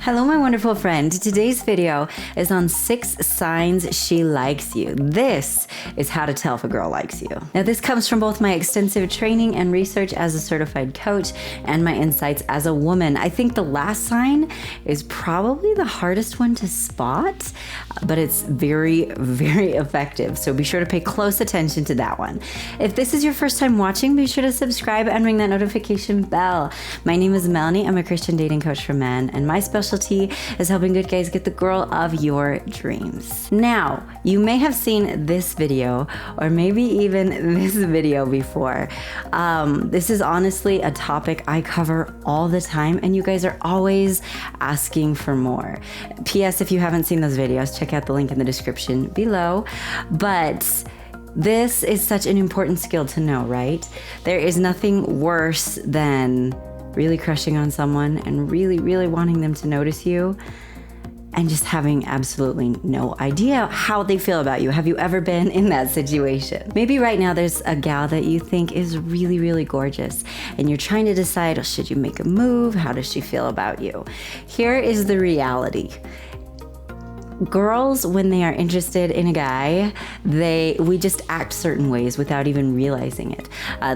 Hello, my wonderful friend. Today's video is on 6 signs she likes you. This is how to tell if a girl likes you. Now, this comes from both my extensive training and research as a certified coach and my insights as a woman. I think the last sign is probably the hardest one to spot, but it's very, very effective. So be sure to pay close attention to that one. If this is your first time watching, be sure to subscribe and ring that notification bell. My name is Melannie. I'm a Christian dating coach for men, and my specialty is helping good guys get the girl of your dreams. Now, you may have seen this video or maybe even this video before. This is honestly a topic I cover all the time, and you guys are always asking for more. P.S. If you haven't seen those videos, check out the link in the description below. But this is such an important skill to know, right? There is nothing worse than really crushing on someone and really, really wanting them to notice you and just having absolutely no idea how they feel about you. Have you ever been in that situation? Maybe right now there's a gal that you think is really, really gorgeous and you're trying to decide, should you make a move? How does she feel about you? Here is the reality. Girls, when they are interested in a guy, we just act certain ways without even realizing it.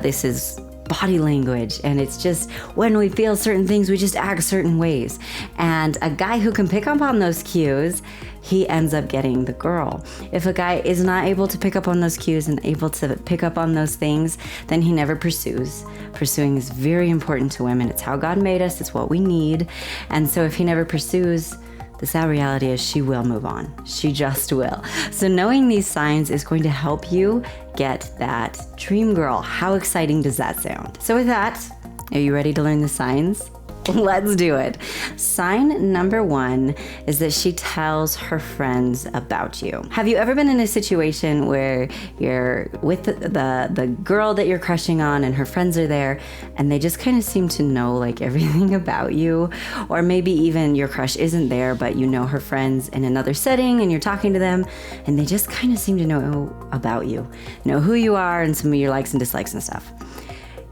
This is body language, and it's just when we feel certain things, we just act certain ways. And a guy who can pick up on those cues, he ends up getting the girl. If a guy is not able to pick up on those cues and able to pick up on those things, then he never pursues. Pursuing is very important to women. It's how God made us. It's what we need. And so if he never pursues, the sad reality is she will move on. She just will. So knowing these signs is going to help you get that dream girl. How exciting does that sound? So with that, are you ready to learn the signs? Let's do it. Sign number 1 is that she tells her friends about you. Have you ever been in a situation where you're with the girl that you're crushing on and her friends are there and they just kind of seem to know like everything about you? Or maybe even your crush isn't there, but you know her friends in another setting and you're talking to them and they just kind of seem to know about you, know who you are and some of your likes and dislikes and stuff.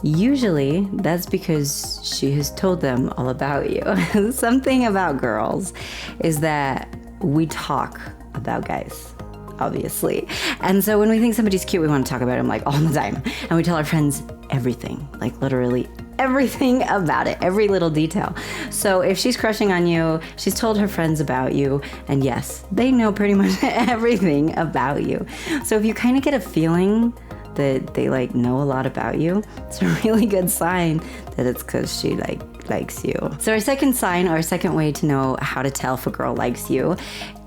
Usually, that's because she has told them all about you. Something about girls is that we talk about guys, obviously. And so when we think somebody's cute, we want to talk about him like all the time. And we tell our friends everything, like literally everything about it, every little detail. So if she's crushing on you, she's told her friends about you, and yes, they know pretty much everything about you. So if you kind of get a feeling that they like know a lot about you, it's a really good sign that it's because she likes you. So our second sign, or our second way to know how to tell if a girl likes you,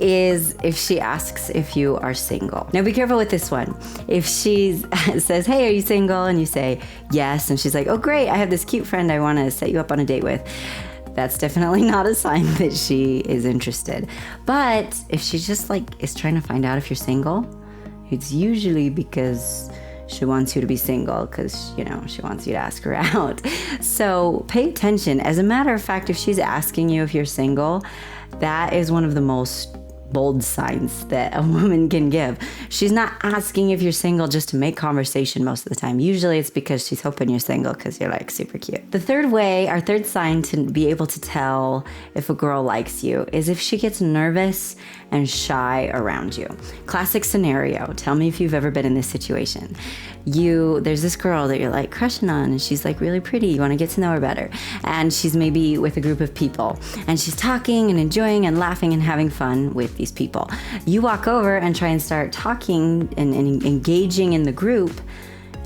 is if she asks if you are single. Now be careful with this one. If she says, hey, are you single? And you say yes, and she's like, oh great, I have this cute friend I want to set you up on a date with. That's definitely not a sign that she is interested. But if she just is trying to find out if you're single, it's usually because she wants you to be single because, she wants you to ask her out. So pay attention. As a matter of fact, if she's asking you if you're single, that is one of the most bold signs that a woman can give. She's not asking if you're single just to make conversation most of the time. Usually it's because she's hoping you're single because you're super cute. The third way, our third sign to be able to tell if a girl likes you is if she gets nervous and shy around you. Classic scenario. Tell me if you've ever been in this situation. There's this girl that you're crushing on and she's really pretty. You want to get to know her better. And she's maybe with a group of people and she's talking and enjoying and laughing and having fun with these people. You walk over and try and start talking and engaging in the group,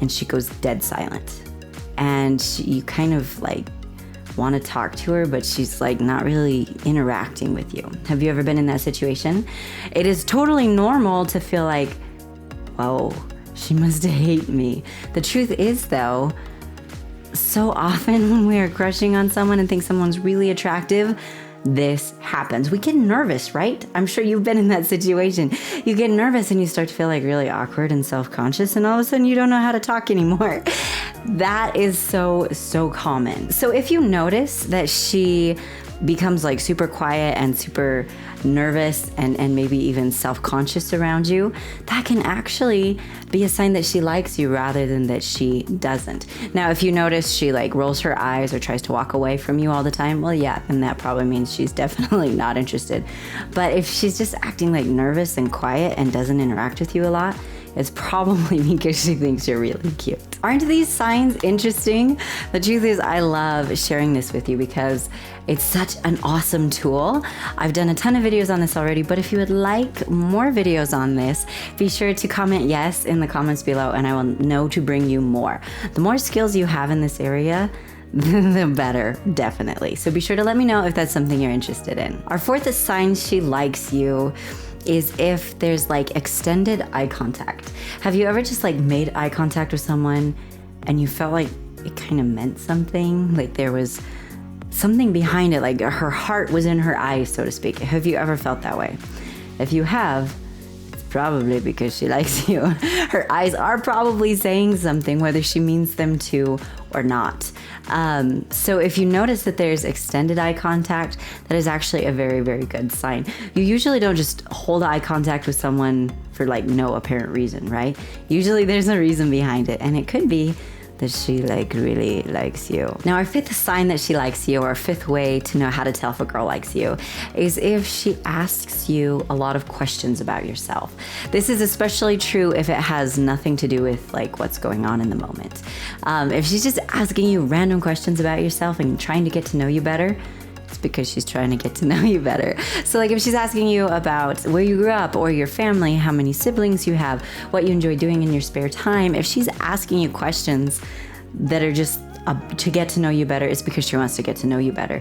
and she goes dead silent. And you kind of want to talk to her, but she's not really interacting with you. Have you ever been in that situation? It is totally normal to feel whoa, she must hate me. The truth is though, so often when we are crushing on someone and think someone's really attractive, this happens. We get nervous, right? I'm sure you've been in that situation. You get nervous and you start to feel really awkward and self-conscious, and all of a sudden you don't know how to talk anymore. That is so common. So if you notice that she becomes like super quiet and super nervous and maybe even self-conscious around you, that can actually be a sign that she likes you rather than that she doesn't. Now, if you notice she like rolls her eyes or tries to walk away from you all the time, well, yeah, then that probably means she's definitely not interested. But if she's just acting like nervous and quiet and doesn't interact with you a lot, it's probably because she thinks you're really cute. Aren't these signs interesting? The truth is, I love sharing this with you because it's such an awesome tool. I've done a ton of videos on this already, but if you would like more videos on this, be sure to comment yes in the comments below and I will know to bring you more. The more skills you have in this area, the better, definitely. So be sure to let me know if that's something you're interested in. Our fourth sign she likes you is if there's like extended eye contact. Have you ever just like made eye contact with someone and you felt like it kind of meant something? Like there was something behind it, like her heart was in her eyes, so to speak. Have you ever felt that way? If you have, it's probably because she likes you. Her eyes are probably saying something, whether she means them to or not. So if you notice that there's extended eye contact, that is actually a very, very good sign. You usually don't just hold eye contact with someone for like no apparent reason, right? Usually there's a reason behind it, and it could be that she like really likes you. Now, our fifth sign that she likes you, or a fifth way to know how to tell if a girl likes you, is if she asks you a lot of questions about yourself. This is especially true if it has nothing to do with like what's going on in the moment. If she's just asking you random questions about yourself and trying to get to know you better, it's because she's trying to get to know you better. So like if she's asking you about where you grew up or your family, how many siblings you have, what you enjoy doing in your spare time, if she's asking you questions that are just to get to know you better, it's because she wants to get to know you better.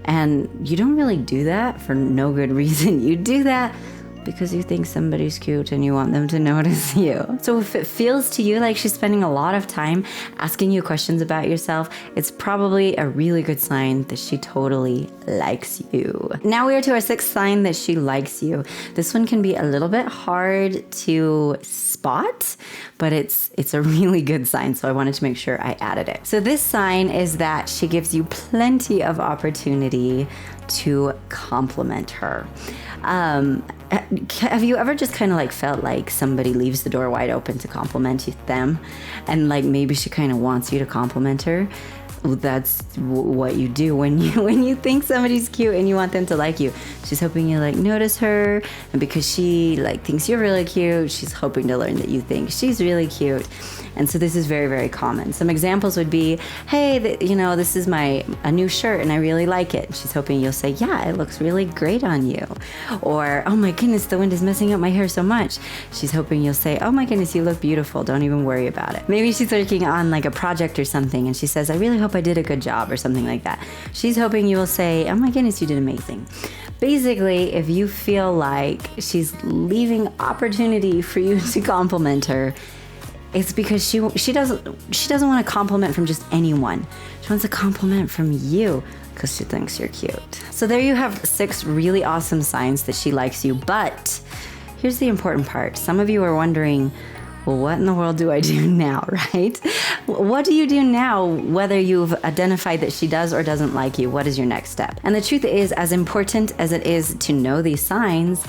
And you don't really do that for no good reason. You do that because you think somebody's cute and you want them to notice you. So if it feels to you like she's spending a lot of time asking you questions about yourself, it's probably a really good sign that she totally likes you. Now we are to our sixth sign that she likes you. This one can be a little bit hard to spot, but it's a really good sign, so I wanted to make sure I added it. So this sign is that she gives you plenty of opportunity to compliment her. Have you ever just kind of like felt like somebody leaves the door wide open to compliment them, and like maybe she kind of wants you to compliment her? That's what you do when you think somebody's cute and you want them to like you. She's hoping you like notice her, and because she like thinks you're really cute, she's hoping to learn that you think she's really cute. And so this is very, very common. Some examples would be, hey, this is a new shirt and I really like it. She's hoping you'll say, yeah, it looks really great on you. Or, oh my goodness, the wind is messing up my hair so much. She's hoping you'll say, oh my goodness, you look beautiful. Don't even worry about it. Maybe she's working on like a project or something and she says, I really hope I did a good job, or something like that. She's hoping you will say, oh my goodness, you did amazing. Basically, if you feel like she's leaving opportunity for you to compliment her, it's because she doesn't want a compliment from just anyone. She wants a compliment from you because she thinks you're cute. So there you have 6 really awesome signs that she likes you. But here's the important part. Some of you are wondering, well, what in the world do I do now, right? What do you do now, whether you've identified that she does or doesn't like you? What is your next step? And the truth is, as important as it is to know these signs,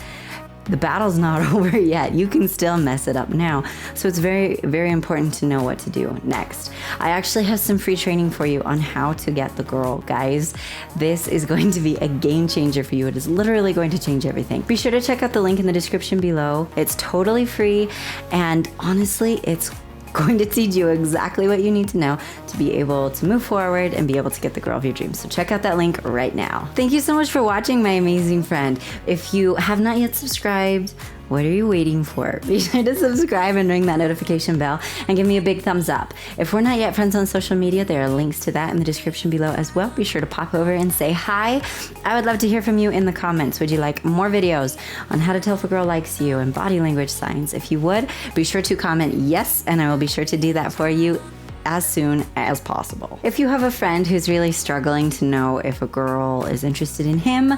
the battle's not over yet. You can still mess it up now. So it's very, very important to know what to do next. I actually have some free training for you on how to get the girl. Guys, this is going to be a game changer for you. It is literally going to change everything. Be sure to check out the link in the description below. It's totally free, and honestly, it's going to teach you exactly what you need to know to be able to move forward and be able to get the girl of your dreams. So check out that link right now. Thank you so much for watching, my amazing friend. If you have not yet subscribed, what are you waiting for? Be sure to subscribe and ring that notification bell and give me a big thumbs up. If we're not yet friends on social media, there are links to that in the description below as well. Be sure to pop over and say hi. I would love to hear from you in the comments. Would you like more videos on how to tell if a girl likes you and body language signs? If you would, be sure to comment yes, and I will be sure to do that for you as soon as possible. If you have a friend who's really struggling to know if a girl is interested in him,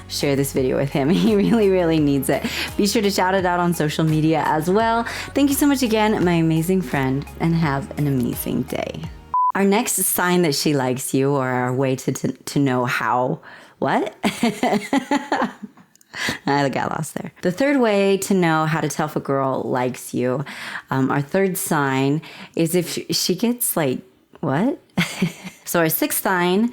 share this video with him. He really, really needs it. Be sure to shout it out on social media as well. Thank you so much again, my amazing friend, and have an amazing day. Our next sign that she likes you, or our way to know how What? I got lost there. The third way to know how to tell if a girl likes you, our third sign is if she gets like, what? So our sixth sign,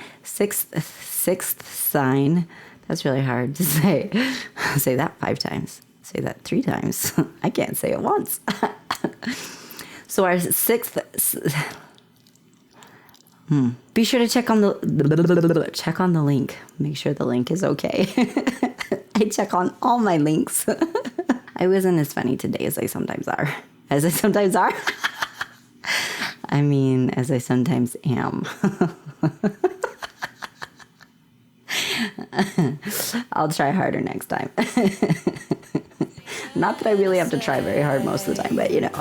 that's really hard to say. Say that 5 times. Say that 3 times. I can't say it once. So our sixth, be sure to check on the link. Make sure the link is okay. I check on all my links. I wasn't as funny today as I sometimes are. As I sometimes are. I mean, as I sometimes am. I'll try harder next time. Not that I really have to try very hard most of the time, but you know.